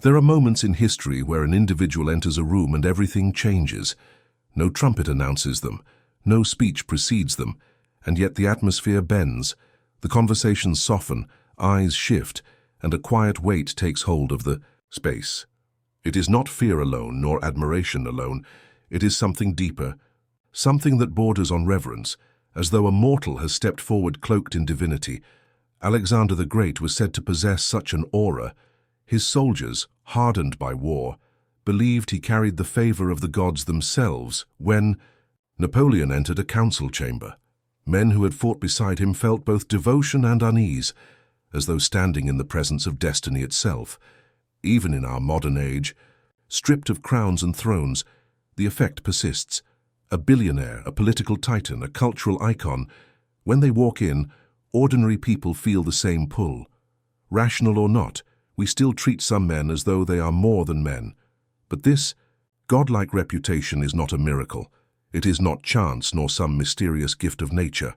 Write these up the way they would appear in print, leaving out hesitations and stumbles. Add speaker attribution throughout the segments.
Speaker 1: There are moments in history where an individual enters a room and everything changes. No trumpet announces them, no speech precedes them, and yet the atmosphere bends, the conversations soften, eyes shift, and a quiet weight takes hold of the space. It is not fear alone, nor admiration alone. It is something deeper, something that borders on reverence, as though a mortal has stepped forward cloaked in divinity. Alexander the Great was said to possess such an aura. His soldiers, hardened by war, believed he carried the favor of the gods themselves. When Napoleon entered a council chamber, men who had fought beside him felt both devotion and unease, as though standing in the presence of destiny itself. Even in our modern age, stripped of crowns and thrones, the effect persists. A billionaire, a political titan, a cultural icon, when they walk in, ordinary people feel the same pull. Rational or not, we still treat some men as though they are more than men. But this godlike reputation is not a miracle. It is not chance nor some mysterious gift of nature.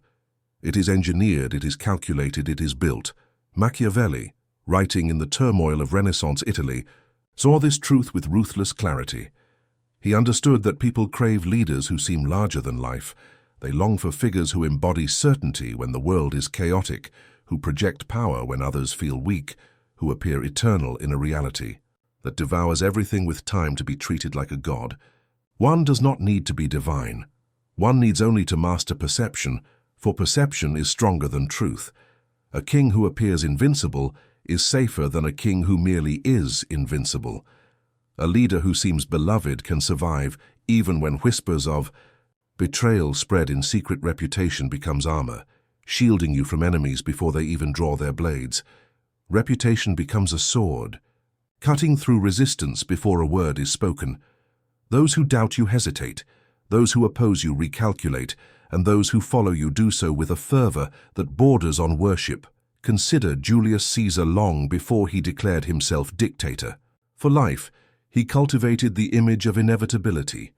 Speaker 1: It is engineered, it is calculated, it is built. Machiavelli, writing in the turmoil of Renaissance Italy, saw this truth with ruthless clarity. He understood that people crave leaders who seem larger than life. They long for figures who embody certainty when the world is chaotic, who project power when others feel weak, who appear eternal in a reality that devours everything with time to be treated like a god. One does not need to be divine. One needs only to master perception, for perception is stronger than truth. A king who appears invincible is safer than a king who merely is invincible. A leader who seems beloved can survive even when whispers of betrayal spread in secret. Reputation becomes armor, shielding you from enemies before they even draw their blades. Reputation becomes a sword, cutting through resistance before a word is spoken. Those who doubt you hesitate, those who oppose you recalculate, and those who follow you do so with a fervor that borders on worship. Consider Julius Caesar long before he declared himself dictator. For life, he cultivated the image of inevitability.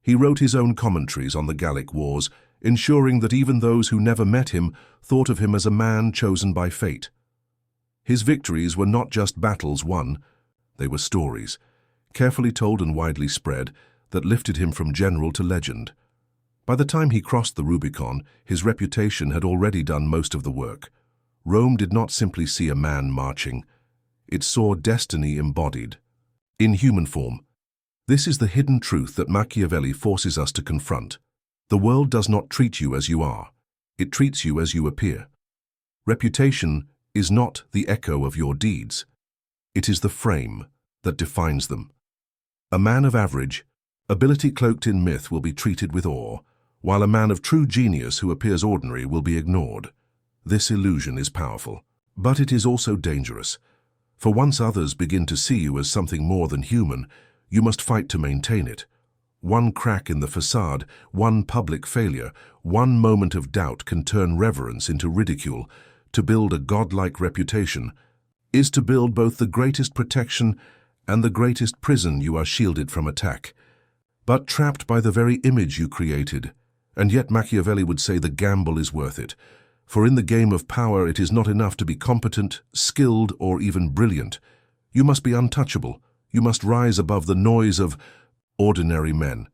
Speaker 1: He wrote his own commentaries on the Gallic Wars, ensuring that even those who never met him thought of him as a man chosen by fate. His victories were not just battles won, they were stories, carefully told and widely spread, that lifted him from general to legend. By the time he crossed the Rubicon, his reputation had already done most of the work. Rome did not simply see a man marching. It saw destiny embodied, in human form. This is the hidden truth that Machiavelli forces us to confront. The world does not treat you as you are. It treats you as you appear. Reputation is not the echo of your deeds. It is the frame that defines them. A man of average, ability cloaked in myth will be treated with awe, while a man of true genius who appears ordinary will be ignored. This illusion is powerful, but it is also dangerous. For once others begin to see you as something more than human, you must fight to maintain it. One crack in the facade, one public failure, one moment of doubt can turn reverence into ridicule. To build a godlike reputation is to build both the greatest protection and the greatest prison. You are shielded from attack, but trapped by the very image you created. And yet Machiavelli would say the gamble is worth it. For in the game of power, it is not enough to be competent, skilled, or even brilliant. You must be untouchable. You must rise above the noise of ordinary men.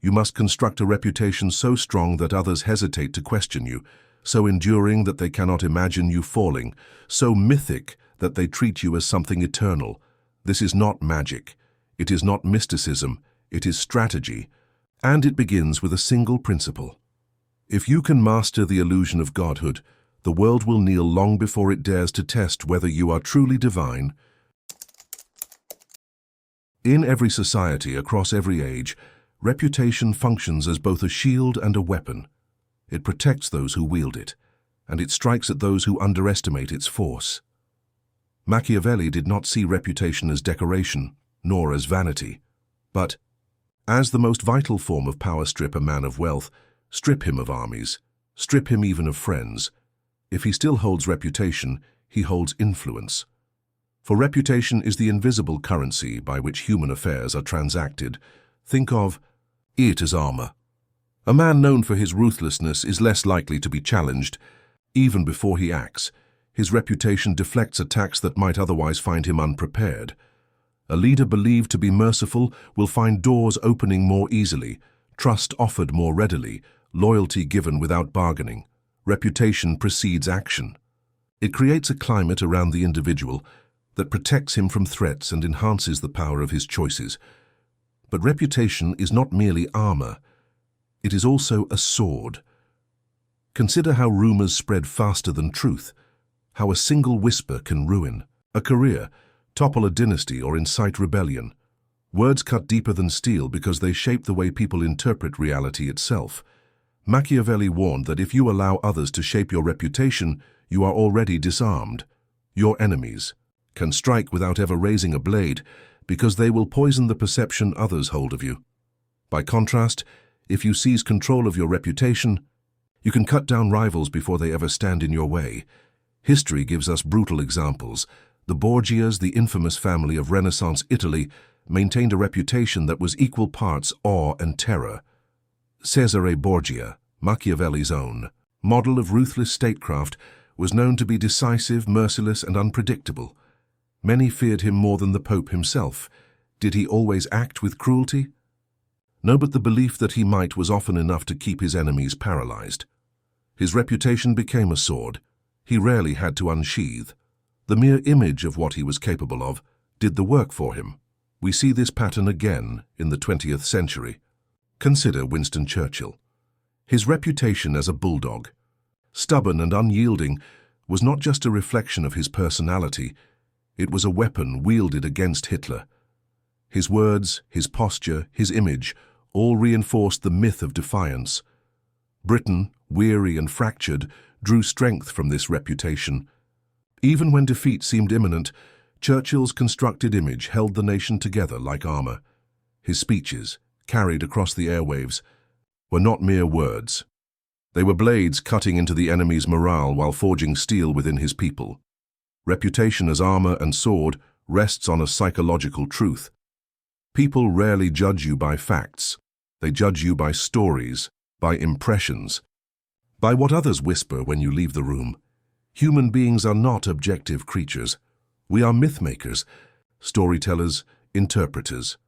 Speaker 1: You must construct a reputation so strong that others hesitate to question you, so enduring that they cannot imagine you falling, so mythic that they treat you as something eternal. This is not magic. It is not mysticism. It is strategy. And it begins with a single principle. If you can master the illusion of godhood, the world will kneel long before it dares to test whether you are truly divine. In every society, across every age, reputation functions as both a shield and a weapon. It protects those who wield it, and it strikes at those who underestimate its force. Machiavelli did not see reputation as decoration, nor as vanity, but as the most vital form of power. Strip a man of wealth, strip him of armies, strip him even of friends. If he still holds reputation, he holds influence. For reputation is the invisible currency by which human affairs are transacted. Think of it as armor. A man known for his ruthlessness is less likely to be challenged. Even before he acts, his reputation deflects attacks that might otherwise find him unprepared. A leader believed to be merciful will find doors opening more easily, trust offered more readily, loyalty given without bargaining. Reputation precedes action. It creates a climate around the individual that protects him from threats and enhances the power of his choices. But reputation is not merely armor. It is also a sword. Consider how rumors spread faster than truth, how a single whisper can ruin a career, topple a dynasty, or incite rebellion. Words cut deeper than steel because they shape the way people interpret reality itself. Machiavelli warned that if you allow others to shape your reputation, you are already disarmed. Your enemies can strike without ever raising a blade because they will poison the perception others hold of you. By contrast, if you seize control of your reputation, you can cut down rivals before they ever stand in your way. History gives us brutal examples. The Borgias, the infamous family of Renaissance Italy, maintained a reputation that was equal parts awe and terror. Cesare Borgia, Machiavelli's own model of ruthless statecraft, was known to be decisive, merciless, and unpredictable. Many feared him more than the Pope himself. Did he always act with cruelty? No, but the belief that he might was often enough to keep his enemies paralyzed. His reputation became a sword he rarely had to unsheathe. The mere image of what he was capable of did the work for him. We see this pattern again in the 20th century. Consider Winston Churchill. His reputation as a bulldog, stubborn and unyielding, was not just a reflection of his personality, it was a weapon wielded against Hitler. His words, his posture, his image, all reinforced the myth of defiance. Britain, weary and fractured, drew strength from this reputation. Even when defeat seemed imminent, Churchill's constructed image held the nation together like armor. His speeches, carried across the airwaves, were not mere words. They were blades cutting into the enemy's morale while forging steel within his people. Reputation as armor and sword rests on a psychological truth. People rarely judge you by facts. They judge you by stories, by impressions, by what others whisper when you leave the room. Human beings are not objective creatures. We are myth-makers, storytellers, interpreters.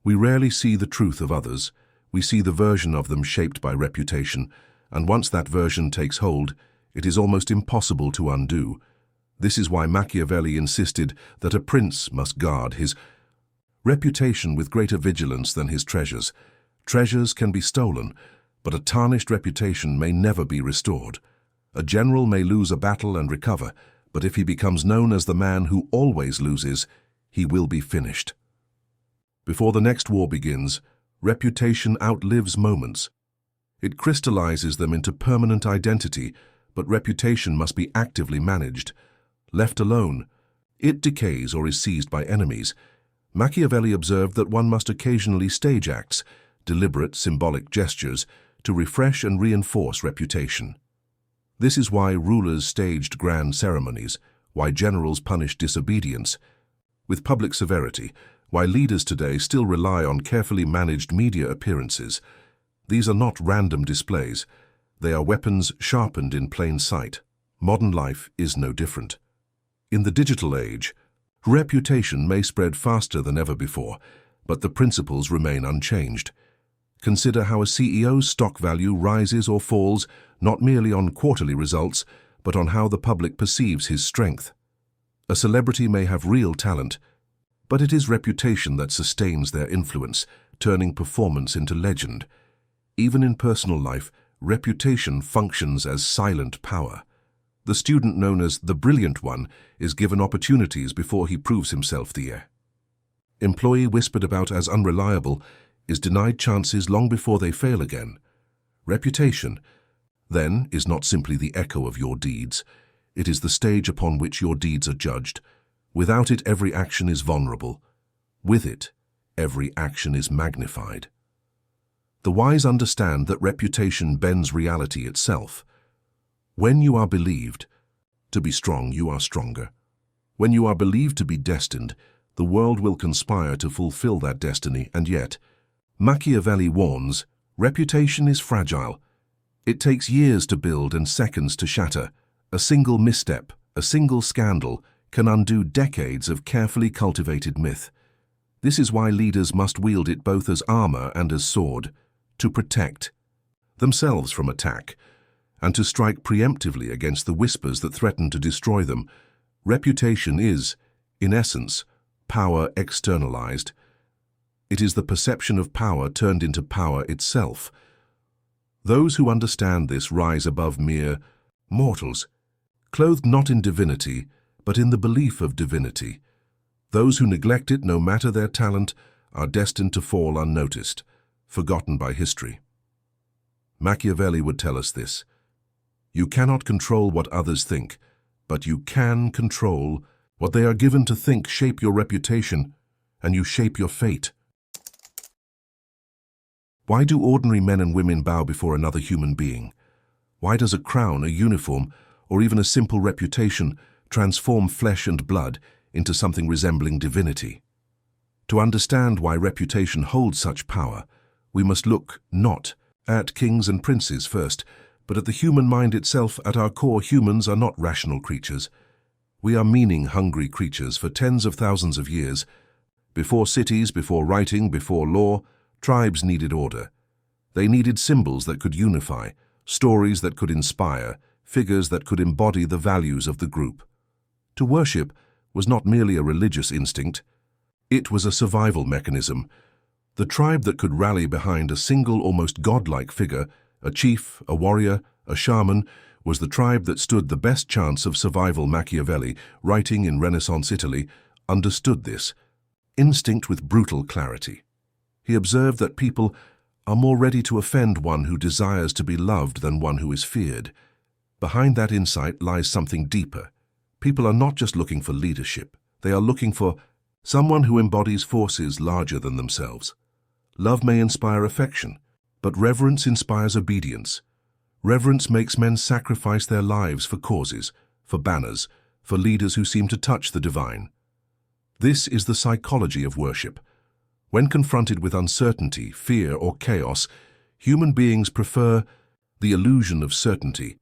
Speaker 1: We rarely see the truth of others. We see the version of them shaped by reputation, and once that version takes hold, it is almost impossible to undo. This is why Machiavelli insisted that a prince must guard his reputation with greater vigilance than his treasures. Treasures can be stolen, but a tarnished reputation may never be restored. A general may lose a battle and recover, but if he becomes known as the man who always loses, he will be finished. Before the next war begins, reputation outlives moments. It crystallizes them into permanent identity, but reputation must be actively managed. Left alone, it decays or is seized by enemies. Machiavelli observed that one must occasionally stage acts, deliberate symbolic gestures, to refresh and reinforce reputation. This is why rulers staged grand ceremonies, why generals punished disobedience with public severity, why leaders today still rely on carefully managed media appearances. These are not random displays. They are weapons sharpened in plain sight. Modern life is no different. In the digital age, reputation may spread faster than ever before, but the principles remain unchanged. Consider how a CEO's stock value rises or falls not merely on quarterly results, but on how the public perceives his strength. A celebrity may have real talent, but it is reputation that sustains their influence, turning performance into legend. Even in personal life, reputation functions as silent power. The student known as the brilliant one is given opportunities before he proves himself the employee whispered about as unreliable is denied chances long before they fail again. Reputation, then, is not simply the echo of your deeds. It is the stage upon which your deeds are judged. Without it, every action is vulnerable. With it, every action is magnified. The wise understand that reputation bends reality itself. When you are believed to be strong, you are stronger. When you are believed to be destined, the world will conspire to fulfill that destiny, and yet, Machiavelli warns, reputation is fragile. It takes years to build and seconds to shatter. A single misstep, a single scandal, can undo decades of carefully cultivated myth. This is why leaders must wield it both as armor and as sword, to protect themselves from attack, and to strike preemptively against the whispers that threaten to destroy them. Reputation is, in essence, power externalized. It is the perception of power turned into power itself. Those who understand this rise above mere mortals, clothed not in divinity, but in the belief of divinity. Those who neglect it, no matter their talent, are destined to fall unnoticed, forgotten by history. Machiavelli would tell us this. You cannot control what others think, but you can control what they are given to think. Shape your reputation, and you shape your fate. Why do ordinary men and women bow before another human being? Why does a crown, a uniform, or even a simple reputation transform flesh and blood into something resembling divinity? To understand why reputation holds such power, we must look not at kings and princes first, but at the human mind itself. At our core, humans are not rational creatures. We are meaning-hungry creatures. For tens of thousands of years, before cities, before writing, before law, tribes needed order. They needed symbols that could unify, stories that could inspire, figures that could embody the values of the group. To worship was not merely a religious instinct. It was a survival mechanism. The tribe that could rally behind a single, almost godlike figure, a chief, a warrior, a shaman, was the tribe that stood the best chance of survival. Machiavelli, writing in Renaissance Italy, understood this instinct with brutal clarity. He observed that people are more ready to offend one who desires to be loved than one who is feared. Behind that insight lies something deeper. People are not just looking for leadership. They are looking for someone who embodies forces larger than themselves. Love may inspire affection, but reverence inspires obedience. Reverence makes men sacrifice their lives for causes, for banners, for leaders who seem to touch the divine. This is the psychology of worship. When confronted with uncertainty, fear, or chaos, human beings prefer the illusion of certainty.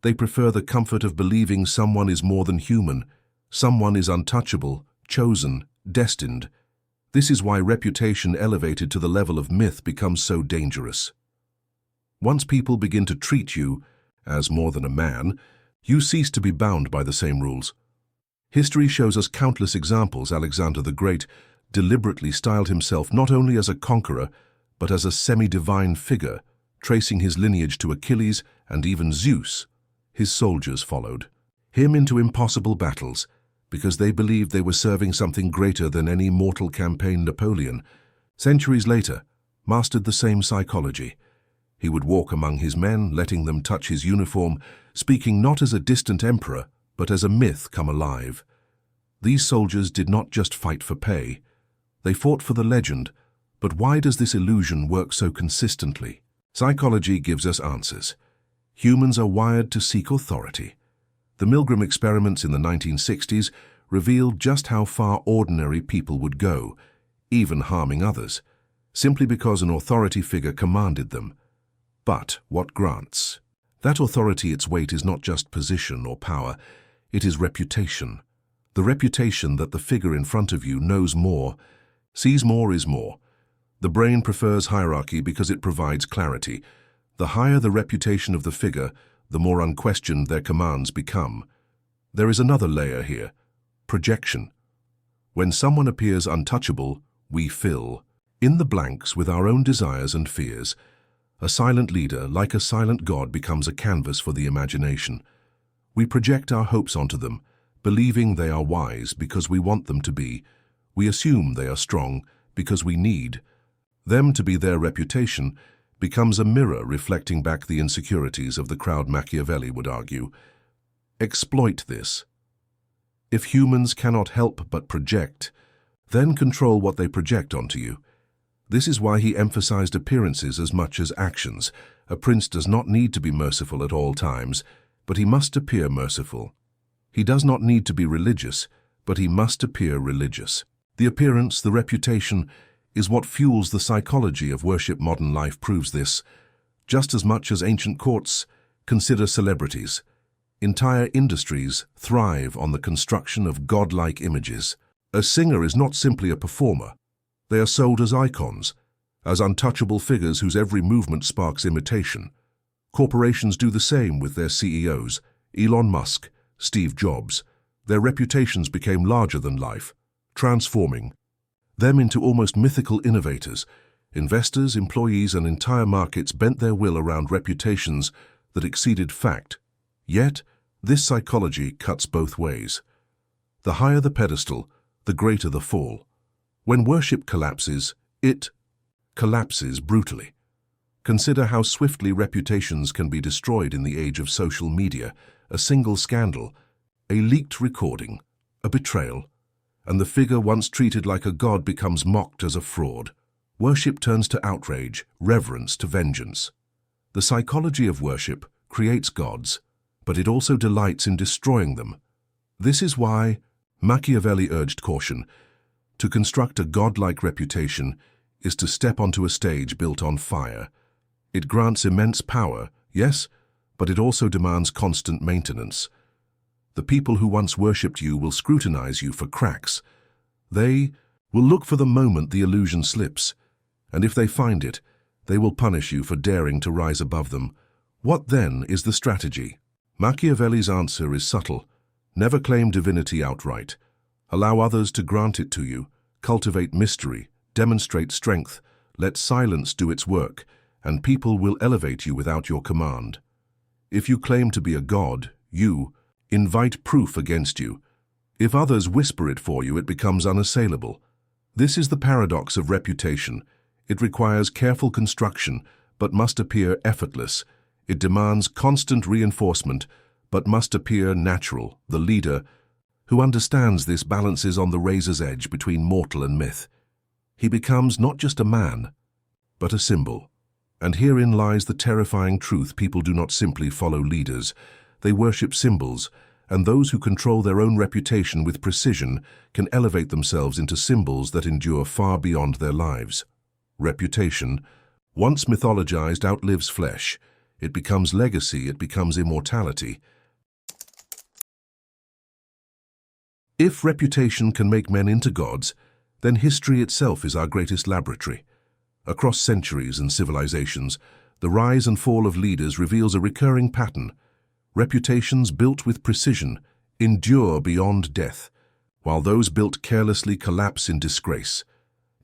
Speaker 1: They prefer the comfort of believing someone is more than human, someone is untouchable, chosen, destined. This is why reputation elevated to the level of myth becomes so dangerous. Once people begin to treat you as more than a man, you cease to be bound by the same rules. History shows us countless examples. Alexander the Great deliberately styled himself not only as a conqueror, but as a semi-divine figure, tracing his lineage to Achilles and even Zeus. His soldiers followed him into impossible battles because they believed they were serving something greater than any mortal campaign. Napoleon, centuries later, mastered the same psychology. He would walk among his men, letting them touch his uniform, speaking not as a distant emperor, but as a myth come alive. These soldiers did not just fight for pay. They fought for the legend. But why does this illusion work so consistently? Psychology gives us answers. Humans are wired to seek authority. The Milgram experiments in the 1960s revealed just how far ordinary people would go, even harming others, simply because an authority figure commanded them. But what grants that authority its weight is not just position or power, it is reputation. The reputation that the figure in front of you knows more, sees more, is more. The brain prefers hierarchy because it provides clarity. The higher the reputation of the figure, the more unquestioned their commands become. There is another layer here: projection. When someone appears untouchable, we fill in the blanks with our own desires and fears. A silent leader, like a silent god, becomes a canvas for the imagination. We project our hopes onto them, believing they are wise because we want them to be. We assume they are strong because we need them to be. Their reputation becomes a mirror reflecting back the insecurities of the crowd. Machiavelli would argue. Exploit this. If humans cannot help but project, then control what they project onto you. This is why he emphasized appearances as much as actions. A prince does not need to be merciful at all times, but he must appear merciful. He does not need to be religious, but he must appear religious. The appearance, the reputation, is what fuels the psychology of worship. Modern life proves this. Just as much as ancient courts, consider celebrities. Entire industries thrive on the construction of godlike images. A singer is not simply a performer. They are sold as icons, as untouchable figures whose every movement sparks imitation. Corporations do the same with their CEOs, Elon Musk, Steve Jobs. Their reputations became larger than life, transforming them into almost mythical innovators. Investors, employees, and entire markets bent their will around reputations that exceeded fact. Yet, this psychology cuts both ways. The higher the pedestal, the greater the fall. When worship collapses, it collapses brutally. Consider how swiftly reputations can be destroyed in the age of social media. A single scandal, a leaked recording, a betrayal, and the figure once treated like a god becomes mocked as a fraud. Worship turns to outrage, reverence to vengeance. The psychology of worship creates gods, but it also delights in destroying them. This is why Machiavelli urged caution. To construct a godlike reputation is to step onto a stage built on fire. It grants immense power, yes, but it also demands constant maintenance. The people who once worshipped you will scrutinize you for cracks. They will look for the moment the illusion slips, and if they find it, they will punish you for daring to rise above them. What then is the strategy? Machiavelli's answer is subtle. Never claim divinity outright. Allow others to grant it to you. Cultivate mystery. Demonstrate strength. Let silence do its work, and people will elevate you without your command. If you claim to be a god, you invite proof against you. If others whisper it for you, it becomes unassailable. This is the paradox of reputation. It requires careful construction, but must appear effortless. It demands constant reinforcement, but must appear natural. The leader who understands this balances on the razor's edge between mortal and myth. He becomes not just a man, but a symbol. And herein lies the terrifying truth: people do not simply follow leaders. They worship symbols, and those who control their own reputation with precision can elevate themselves into symbols that endure far beyond their lives. Reputation, once mythologized, outlives flesh. It becomes legacy, it becomes immortality. If reputation can make men into gods, then history itself is our greatest laboratory. Across centuries and civilizations, the rise and fall of leaders reveals a recurring pattern. Reputations built with precision endure beyond death, while those built carelessly collapse in disgrace.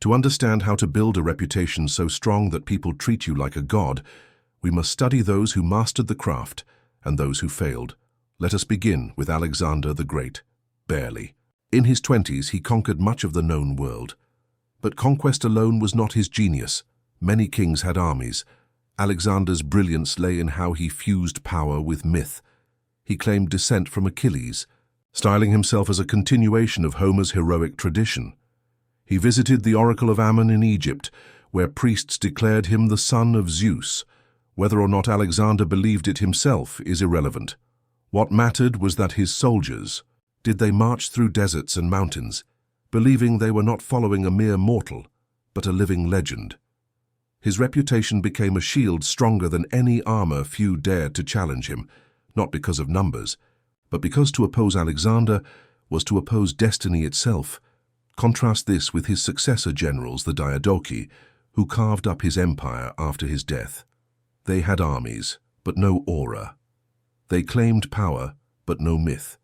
Speaker 1: To understand how to build a reputation so strong that people treat you like a god, we must study those who mastered the craft and those who failed. Let us begin with Alexander the Great. Barely. In his 20s, he conquered much of the known world. But conquest alone was not his genius. Many kings had armies. Alexander's brilliance lay in how he fused power with myth. He claimed descent from Achilles, styling himself as a continuation of Homer's heroic tradition. He visited the oracle of Ammon in Egypt, where priests declared him the son of Zeus. Whether or not Alexander believed it himself is irrelevant. What mattered was that his soldiers, did they march through deserts and mountains, believing they were not following a mere mortal, but a living legend. His reputation became a shield stronger than any armor. Few dared to challenge him, not because of numbers, but because to oppose Alexander was to oppose destiny itself. Contrast this with his successor generals, the Diadochi, who carved up his empire after his death. They had armies, but no aura. They claimed power, but no myth.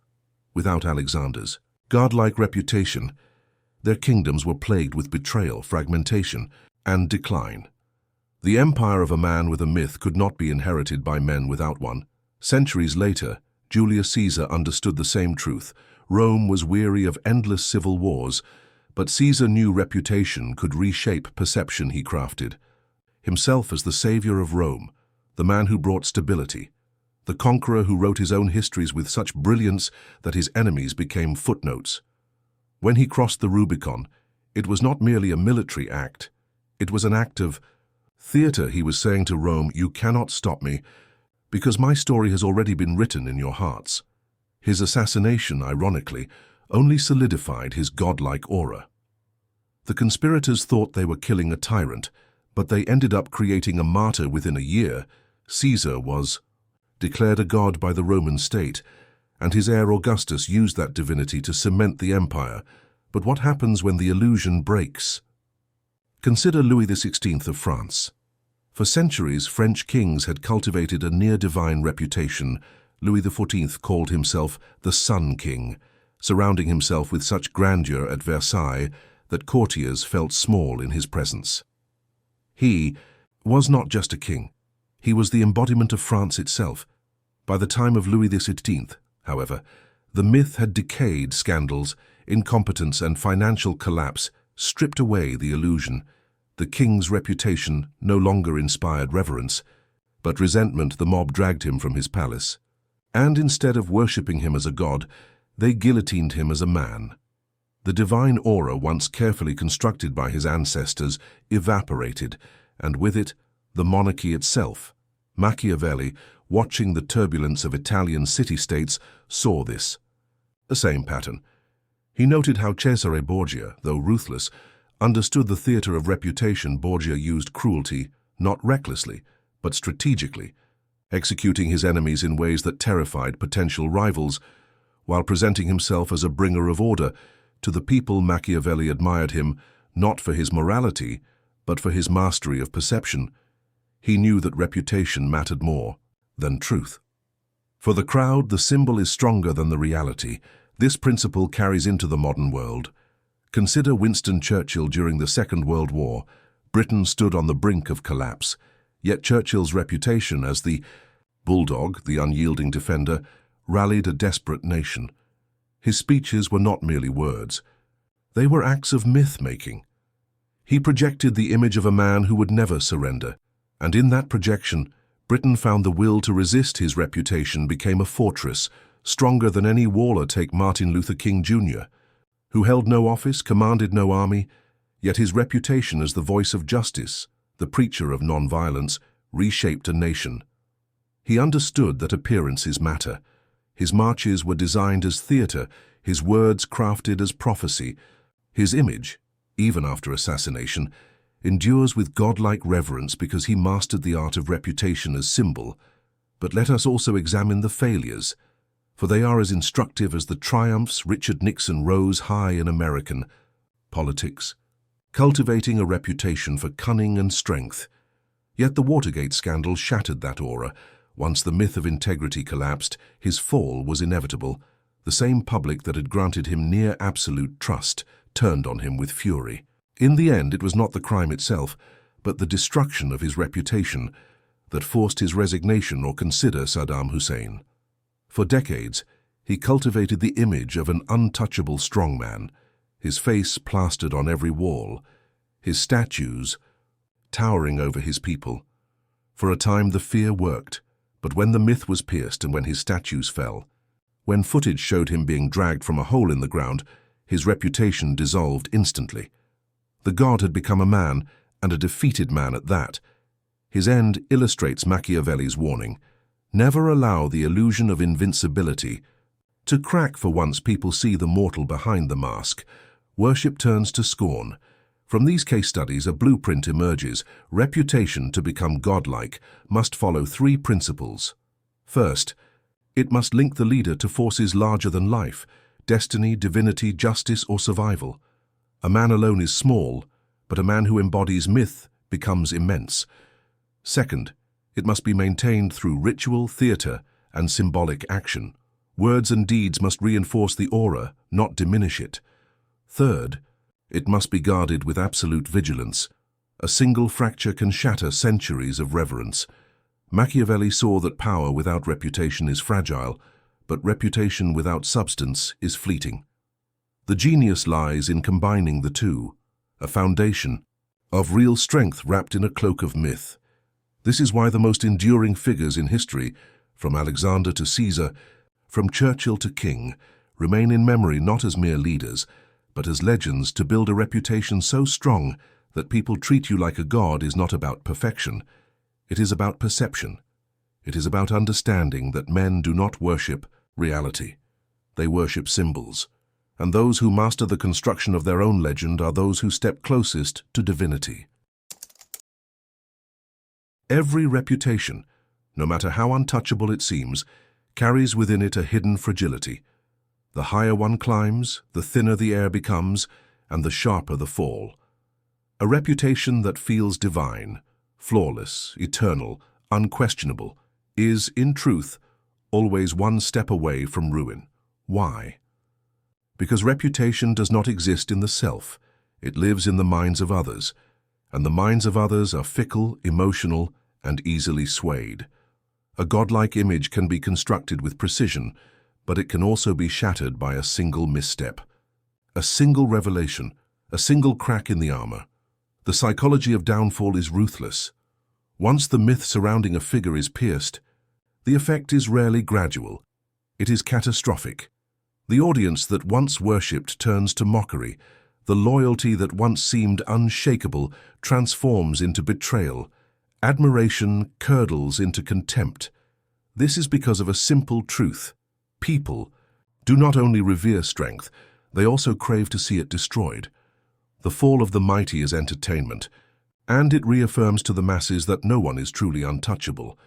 Speaker 1: Without Alexander's godlike reputation, their kingdoms were plagued with betrayal, fragmentation, and decline. The empire of a man with a myth could not be inherited by men without one. Centuries later, Julius Caesar understood the same truth. Rome was weary of endless civil wars, but Caesar knew reputation could reshape perception. He crafted himself as the savior of Rome, the man who brought stability, the conqueror who wrote his own histories with such brilliance that his enemies became footnotes. When he crossed the Rubicon, it was not merely a military act. It was an act of theater. He was saying to Rome, "You cannot stop me, because my story has already been written in your hearts." His assassination, ironically, only solidified his godlike aura. The conspirators thought they were killing a tyrant, but they ended up creating a martyr within a year. Caesar was declared a god by the Roman state, and his heir Augustus used that divinity to cement the empire. But what happens when the illusion breaks? Consider Louis XVI of France. For centuries, French kings had cultivated a near-divine reputation. Louis XIV called himself the Sun King, surrounding himself with such grandeur at Versailles that courtiers felt small in his presence. He was not just a king. He was the embodiment of France itself. By the time of Louis XVI, however, the myth had decayed. Scandals, incompetence, and financial collapse stripped away the illusion. The king's reputation no longer inspired reverence, but resentment. The mob dragged him from his palace. And instead of worshipping him as a god, they guillotined him as a man. The divine aura, once carefully constructed by his ancestors, evaporated, and with it, the monarchy itself. Machiavelli, watching the turbulence of Italian city-states, saw this. The same pattern. He noted how Cesare Borgia, though ruthless, understood the theater of reputation. Borgia used cruelty, not recklessly, but strategically, executing his enemies in ways that terrified potential rivals, while presenting himself as a bringer of order to the people. Machiavelli admired him not for his morality, but for his mastery of perception. He knew that reputation mattered more than truth. For the crowd, the symbol is stronger than the reality. This principle carries into the modern world. Consider Winston Churchill during the Second World War. Britain stood on the brink of collapse, yet Churchill's reputation as the bulldog, the unyielding defender, rallied a desperate nation. His speeches were not merely words. They were acts of myth-making. He projected the image of a man who would never surrender, and in that projection, Britain found the will to resist. His reputation became a fortress, stronger than any wall. Take Martin Luther King Jr., who held no office, commanded no army, yet his reputation as the voice of justice, the preacher of nonviolence, reshaped a nation. He understood that appearances matter. His marches were designed as theater, his words crafted as prophecy. His image, even after assassination, endures with godlike reverence because he mastered the art of reputation as symbol. But let us also examine the failures, for they are as instructive as the triumphs. Richard Nixon rose high in American politics, cultivating a reputation for cunning and strength. Yet the Watergate scandal shattered that aura. Once the myth of integrity collapsed, his fall was inevitable. The same public that had granted him near absolute trust turned on him with fury. In the end, it was not the crime itself, but the destruction of his reputation that forced his resignation. Or consider Saddam Hussein. For decades, he cultivated the image of an untouchable strongman, his face plastered on every wall, his statues towering over his people. For a time, the fear worked, but when the myth was pierced and when his statues fell, when footage showed him being dragged from a hole in the ground, his reputation dissolved instantly. The god had become a man, and a defeated man at that. His end illustrates Machiavelli's warning. Never allow the illusion of invincibility to crack. For once people see the mortal behind the mask, worship turns to scorn. From these case studies, a blueprint emerges. Reputation to become godlike must follow three principles. First, it must link the leader to forces larger than life: destiny, divinity, justice, or survival. A man alone is small, but a man who embodies myth becomes immense. Second, it must be maintained through ritual, theater, and symbolic action. Words and deeds must reinforce the aura, not diminish it. Third, it must be guarded with absolute vigilance. A single fracture can shatter centuries of reverence. Machiavelli saw that power without reputation is fragile, but reputation without substance is fleeting. The genius lies in combining the two, a foundation of real strength wrapped in a cloak of myth. This is why the most enduring figures in history, from Alexander to Caesar, from Churchill to King, remain in memory not as mere leaders, but as legends. To build a reputation so strong that people treat you like a god is not about perfection. It is about perception. It is about understanding that men do not worship reality. They worship symbols. And those who master the construction of their own legend are those who step closest to divinity. Every reputation, no matter how untouchable it seems, carries within it a hidden fragility. The higher one climbs, the thinner the air becomes, and the sharper the fall. A reputation that feels divine, flawless, eternal, unquestionable, is, in truth, always one step away from ruin. Why? Because reputation does not exist in the self, it lives in the minds of others, and the minds of others are fickle, emotional, and easily swayed. A godlike image can be constructed with precision, but it can also be shattered by a single misstep. A single revelation, a single crack in the armor. The psychology of downfall is ruthless. Once the myth surrounding a figure is pierced, the effect is rarely gradual. It is catastrophic. The audience that once worshipped turns to mockery. The loyalty that once seemed unshakable transforms into betrayal. Admiration curdles into contempt. This is because of a simple truth. People do not only revere strength, they also crave to see it destroyed. The fall of the mighty is entertainment, and it reaffirms to the masses that no one is truly untouchable.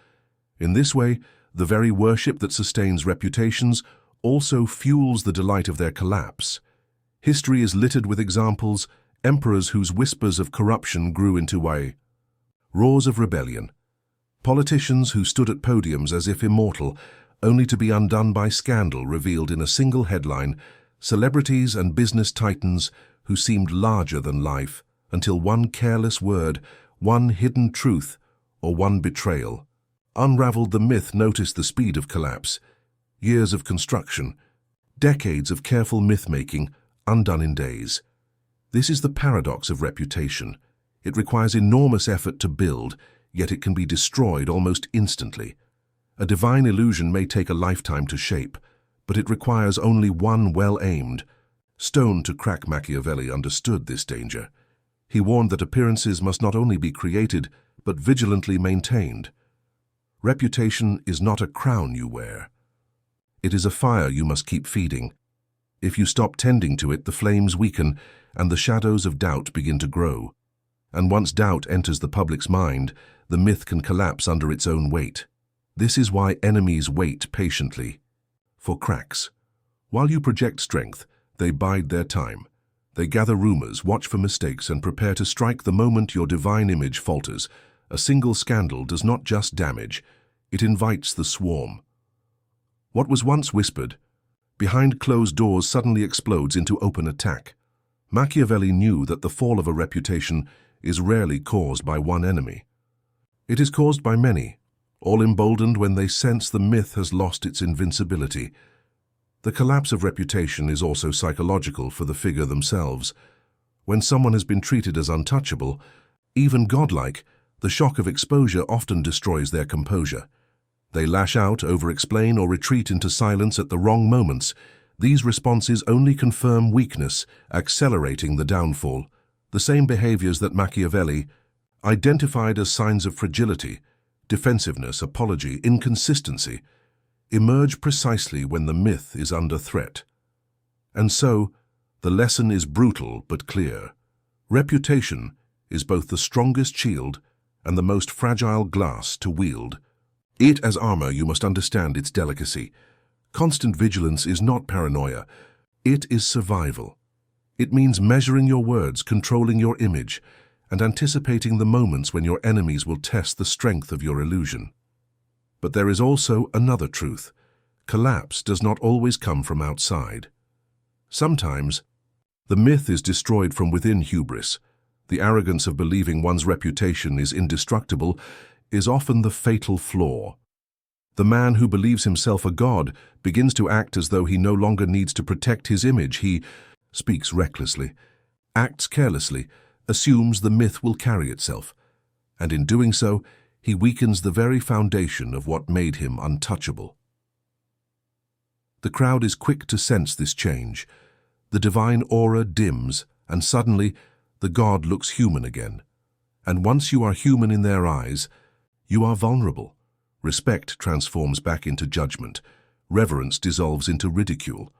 Speaker 1: In this way, the very worship that sustains reputations also fuels the delight of their collapse. History is littered with examples, emperors whose whispers of corruption grew into roars of rebellion, politicians who stood at podiums as if immortal, only to be undone by scandal revealed in a single headline, celebrities and business titans who seemed larger than life until one careless word, one hidden truth, or one betrayal unraveled the myth. Notice the speed of collapse. Years of construction, decades of careful myth-making, undone in days. This is the paradox of reputation. It requires enormous effort to build, yet it can be destroyed almost instantly. A divine illusion may take a lifetime to shape, but it requires only one well-aimed stone to crack. Machiavelli understood this danger. He warned that appearances must not only be created, but vigilantly maintained. Reputation is not a crown you wear. It is a fire you must keep feeding. If you stop tending to it, the flames weaken and the shadows of doubt begin to grow. And once doubt enters the public's mind, the myth can collapse under its own weight. This is why enemies wait patiently for cracks. While you project strength, they bide their time. They gather rumors, watch for mistakes, and prepare to strike the moment your divine image falters. A single scandal does not just damage, it invites the swarm. What was once whispered, behind closed doors suddenly explodes into open attack. Machiavelli knew that the fall of a reputation is rarely caused by one enemy. It is caused by many, all emboldened when they sense the myth has lost its invincibility. The collapse of reputation is also psychological for the figure themselves. When someone has been treated as untouchable, even godlike, the shock of exposure often destroys their composure. They lash out, over-explain, or retreat into silence at the wrong moments. These responses only confirm weakness, accelerating the downfall. The same behaviors that Machiavelli identified as signs of fragility, defensiveness, apology, inconsistency, emerge precisely when the myth is under threat. And so, the lesson is brutal but clear. Reputation is both the strongest shield and the most fragile glass to wield. It as armor, you must understand its delicacy. Constant vigilance is not paranoia. It is survival. It means measuring your words, controlling your image, and anticipating the moments when your enemies will test the strength of your illusion. But there is also another truth. Collapse does not always come from outside. Sometimes, the myth is destroyed from within. Hubris, the arrogance of believing one's reputation is indestructible, is often the fatal flaw. The man who believes himself a god begins to act as though he no longer needs to protect his image. He speaks recklessly, acts carelessly, assumes the myth will carry itself, and in doing so, he weakens the very foundation of what made him untouchable. The crowd is quick to sense this change. The divine aura dims, and suddenly, the god looks human again. And once you are human in their eyes, you are vulnerable. Respect transforms back into judgment. Reverence dissolves into ridicule.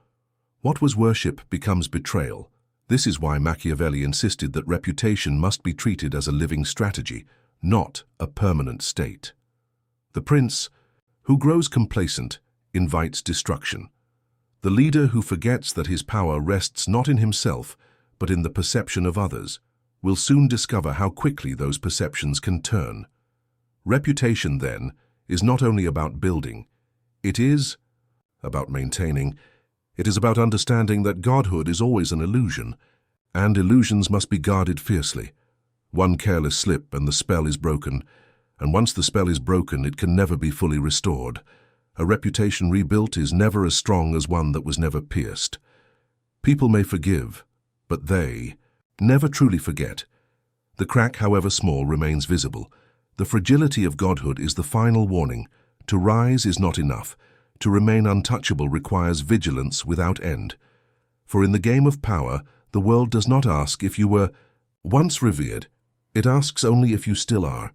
Speaker 1: What was worship becomes betrayal. This is why Machiavelli insisted that reputation must be treated as a living strategy, not a permanent state. The prince, who grows complacent, invites destruction. The leader who forgets that his power rests not in himself, but in the perception of others, we'll soon discover how quickly those perceptions can turn. Reputation, then, is not only about building, it is about maintaining. It is about understanding that godhood is always an illusion, and illusions must be guarded fiercely. One careless slip and the spell is broken, and once the spell is broken, it can never be fully restored. A reputation rebuilt is never as strong as one that was never pierced. People may forgive, but they never truly forget. The crack, however small, remains visible. The fragility of godhood is the final warning. To rise is not enough. To remain untouchable requires vigilance without end. For in the game of power, the world does not ask if you were once revered. It asks only if you still are.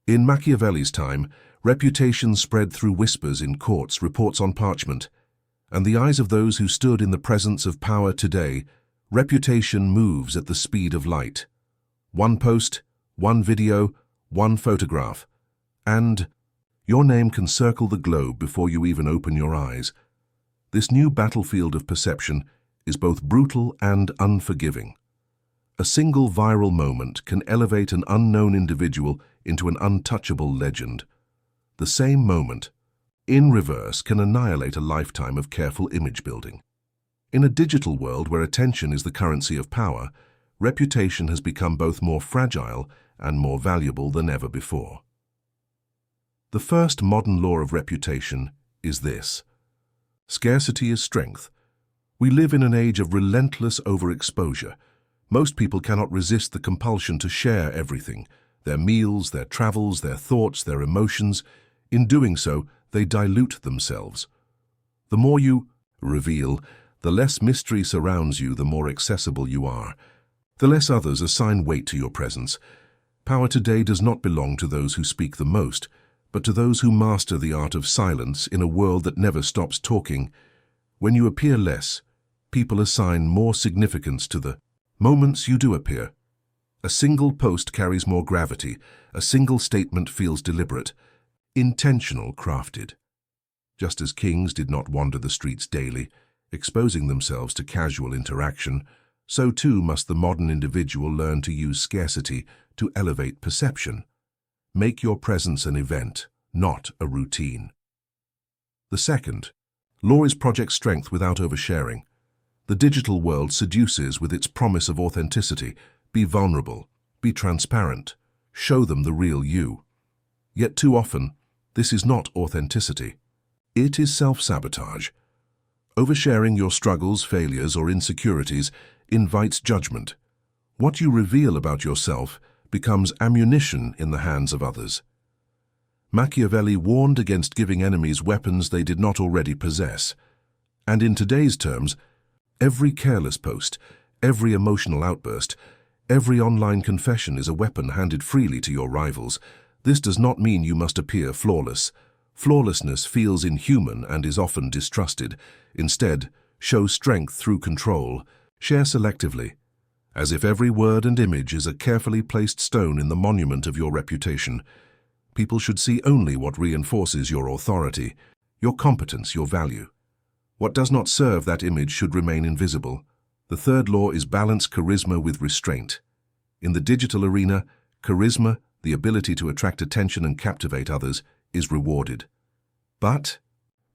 Speaker 1: In Machiavelli's time, reputation spread through whispers in courts, reports on parchment, and the eyes of those who stood in the presence of power today. Reputation moves at the speed of light. One post, one video, one photograph, and your name can circle the globe before you even open your eyes. This new battlefield of perception is both brutal and unforgiving. A single viral moment can elevate an unknown individual into an untouchable legend. The same moment, in reverse, can annihilate a lifetime of careful image building. In a digital world where attention is the currency of power, reputation has become both more fragile and more valuable than ever before. The first modern law of reputation is this: scarcity is strength. We live in an age of relentless overexposure. Most people cannot resist the compulsion to share everything: their meals, their travels, their thoughts, their emotions. In doing so, they dilute themselves. The more you reveal, the less mystery surrounds you, the more accessible you are. The less others assign weight to your presence. Power today does not belong to those who speak the most, but to those who master the art of silence in a world that never stops talking. When you appear less, people assign more significance to the moments you do appear. A single post carries more gravity. A single statement feels deliberate, intentional, crafted. Just as kings did not wander the streets daily, exposing themselves to casual interaction, so too must the modern individual learn to use scarcity to elevate perception. Make your presence an event, not a routine. The second law is project strength without oversharing. The digital world seduces with its promise of authenticity. Be vulnerable, be transparent, show them the real you. Yet too often, this is not authenticity. It is self-sabotage. Oversharing your struggles, failures, or insecurities invites judgment. What you reveal about yourself becomes ammunition in the hands of others. Machiavelli warned against giving enemies weapons they did not already possess. And in today's terms, every careless post, every emotional outburst, every online confession is a weapon handed freely to your rivals. This does not mean you must appear flawless. Flawlessness feels inhuman and is often distrusted. Instead, show strength through control. Share selectively, as if every word and image is a carefully placed stone in the monument of your reputation. People should see only what reinforces your authority, your competence, your value. What does not serve that image should remain invisible. The third law is balance charisma with restraint. In the digital arena, charisma, the ability to attract attention and captivate others, is rewarded. But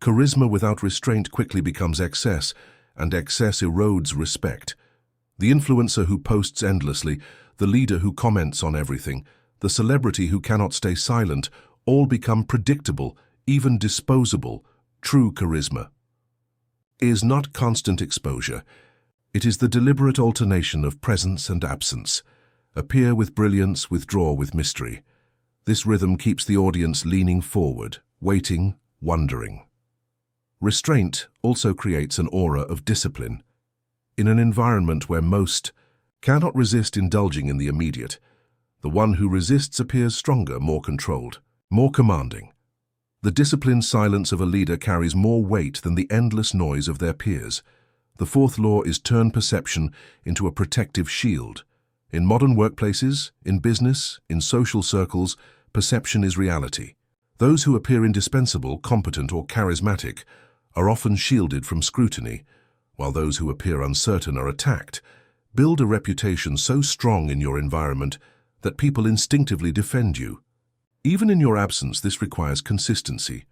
Speaker 1: charisma without restraint quickly becomes excess, and excess erodes respect. The influencer who posts endlessly, the leader who comments on everything, the celebrity who cannot stay silent, all become predictable, even disposable. True charisma is not constant exposure. It is the deliberate alternation of presence and absence. Appear with brilliance, withdraw with mystery. This rhythm keeps the audience leaning forward, waiting, wondering. Restraint also creates an aura of discipline. In an environment where most cannot resist indulging in the immediate, the one who resists appears stronger, more controlled, more commanding. The disciplined silence of a leader carries more weight than the endless noise of their peers. The fourth law is turn perception into a protective shield. In modern workplaces, in business, in social circles, perception is reality. Those who appear indispensable, competent, or charismatic are often shielded from scrutiny, while those who appear uncertain are attacked. Build a reputation so strong in your environment that people instinctively defend you. Even in your absence, this requires consistency.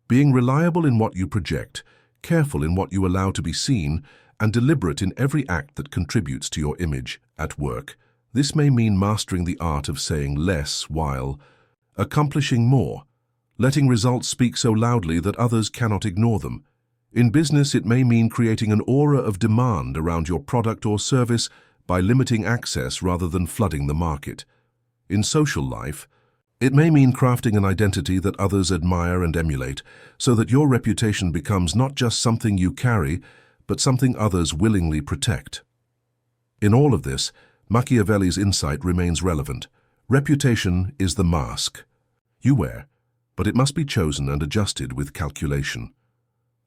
Speaker 1: Being reliable in what you project, careful in what you allow to be seen, and deliberate in every act that contributes to your image at work. This may mean mastering the art of saying less while accomplishing more, letting results speak so loudly that others cannot ignore them. In business, it may mean creating an aura of demand around your product or service by limiting access rather than flooding the market. In social life, it may mean crafting an identity that others admire and emulate, so that your reputation becomes not just something you carry, but something others willingly protect. In all of this, Machiavelli's insight remains relevant. Reputation is the mask you wear, but it must be chosen and adjusted with calculation.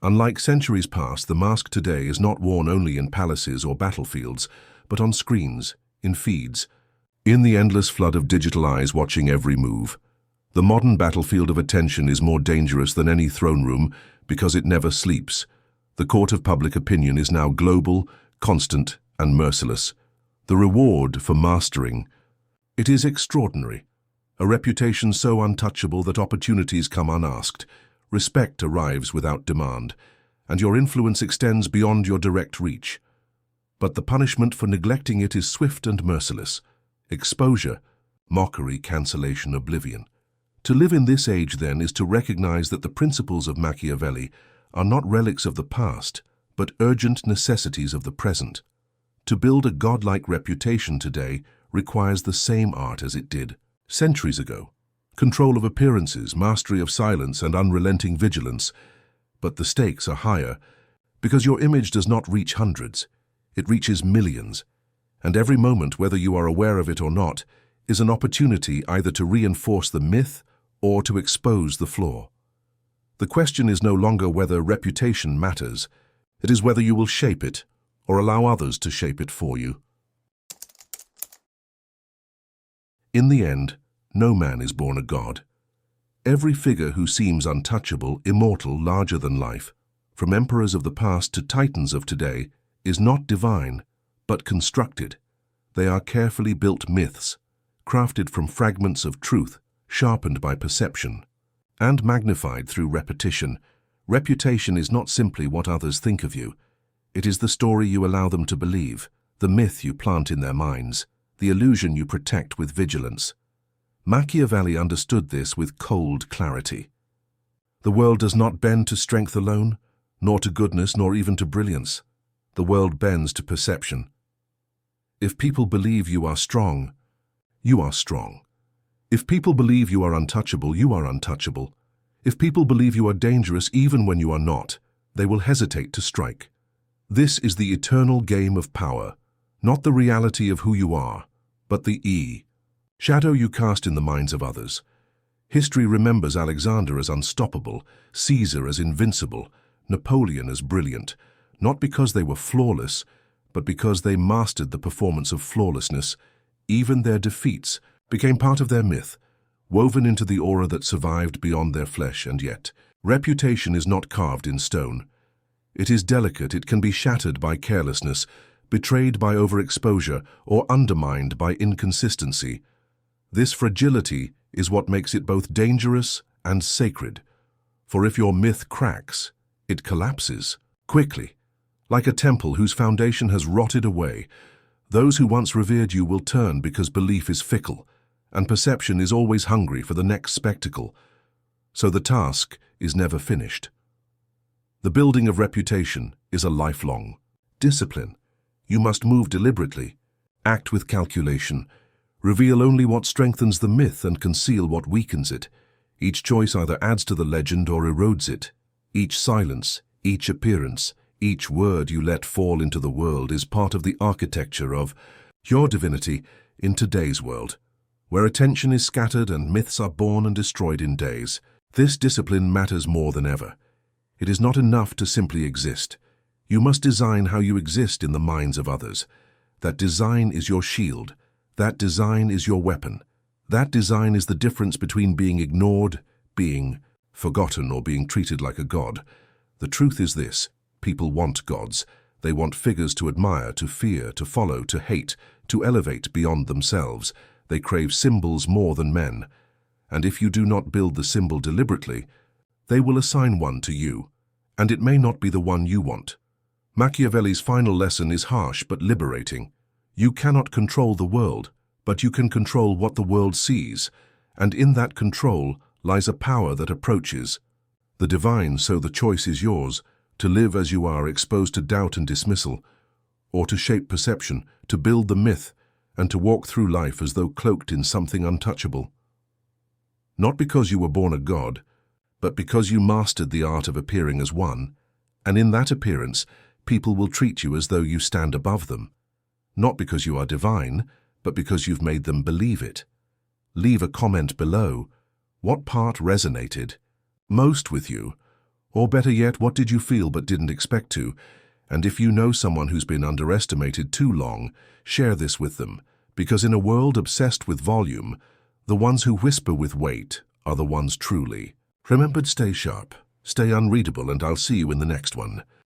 Speaker 1: Unlike centuries past, the mask today is not worn only in palaces or battlefields, but on screens, in feeds, in the endless flood of digital eyes watching every move. The modern battlefield of attention is more dangerous than any throne room because it never sleeps. The court of public opinion is now global, constant, and merciless. The reward for mastering it is extraordinary. A reputation so untouchable that opportunities come unasked, respect arrives without demand, and your influence extends beyond your direct reach. But the punishment for neglecting it is swift and merciless. Exposure, mockery, cancellation, oblivion. To live in this age, then, is to recognize that the principles of Machiavelli are not relics of the past, but urgent necessities of the present. To build a godlike reputation today requires the same art as it did centuries ago. Control of appearances, mastery of silence, and unrelenting vigilance. But the stakes are higher, because your image does not reach hundreds. It reaches millions. And every moment, whether you are aware of it or not, is an opportunity either to reinforce the myth or to expose the flaw. The question is no longer whether reputation matters. It is whether you will shape it or allow others to shape it for you. In the end, no man is born a god. Every figure who seems untouchable, immortal, larger than life, from emperors of the past to titans of today, is not divine, but constructed. They are carefully built myths, crafted from fragments of truth, sharpened by perception, and magnified through repetition. Reputation is not simply what others think of you. It is the story you allow them to believe, the myth you plant in their minds, the illusion you protect with vigilance. Machiavelli understood this with cold clarity. The world does not bend to strength alone, nor to goodness, nor even to brilliance. The world bends to perception. If people believe you are strong, you are strong. If people believe you are untouchable, you are untouchable. If people believe you are dangerous even when you are not, they will hesitate to strike. This is the eternal game of power, not the reality of who you are, but the shadow you cast in the minds of others. History remembers Alexander as unstoppable, Caesar as invincible, Napoleon as brilliant, not because they were flawless, but because they mastered the performance of flawlessness. Even their defeats became part of their myth, woven into the aura that survived beyond their flesh. And yet, reputation is not carved in stone. It is delicate. It can be shattered by carelessness, betrayed by overexposure, or undermined by inconsistency. This fragility is what makes it both dangerous and sacred. For if your myth cracks, it collapses quickly. Like a temple whose foundation has rotted away, those who once revered you will turn because belief is fickle, and perception is always hungry for the next spectacle. So the task is never finished. The building of reputation is a lifelong discipline. You must move deliberately, act with calculation, reveal only what strengthens the myth and conceal what weakens it. Each choice either adds to the legend or erodes it. Each silence, each appearance, each word you let fall into the world is part of the architecture of your divinity in today's world, where attention is scattered and myths are born and destroyed in days. This discipline matters more than ever. It is not enough to simply exist. You must design how you exist in the minds of others. That design is your shield. That design is your weapon. That design is the difference between being ignored, being forgotten, or being treated like a god. The truth is this: people want gods. They want figures to admire, to fear, to follow, to hate, to elevate beyond themselves. They crave symbols more than men. And if you do not build the symbol deliberately, they will assign one to you, and it may not be the one you want. Machiavelli's final lesson is harsh but liberating. You cannot control the world, but you can control what the world sees, and in that control lies a power that approaches the divine. So the choice is yours, to live as you are, exposed to doubt and dismissal, or to shape perception, to build the myth, and to walk through life as though cloaked in something untouchable. Not because you were born a god, but because you mastered the art of appearing as one, and in that appearance, people will treat you as though you stand above them. Not because you are divine, but because you've made them believe it. Leave a comment below. What part resonated most with you? Or better yet, what did you feel but didn't expect to? And if you know someone who's been underestimated too long, share this with them, because in a world obsessed with volume, the ones who whisper with weight are the ones truly. Remember, stay sharp, stay unreadable, and I'll see you in the next one.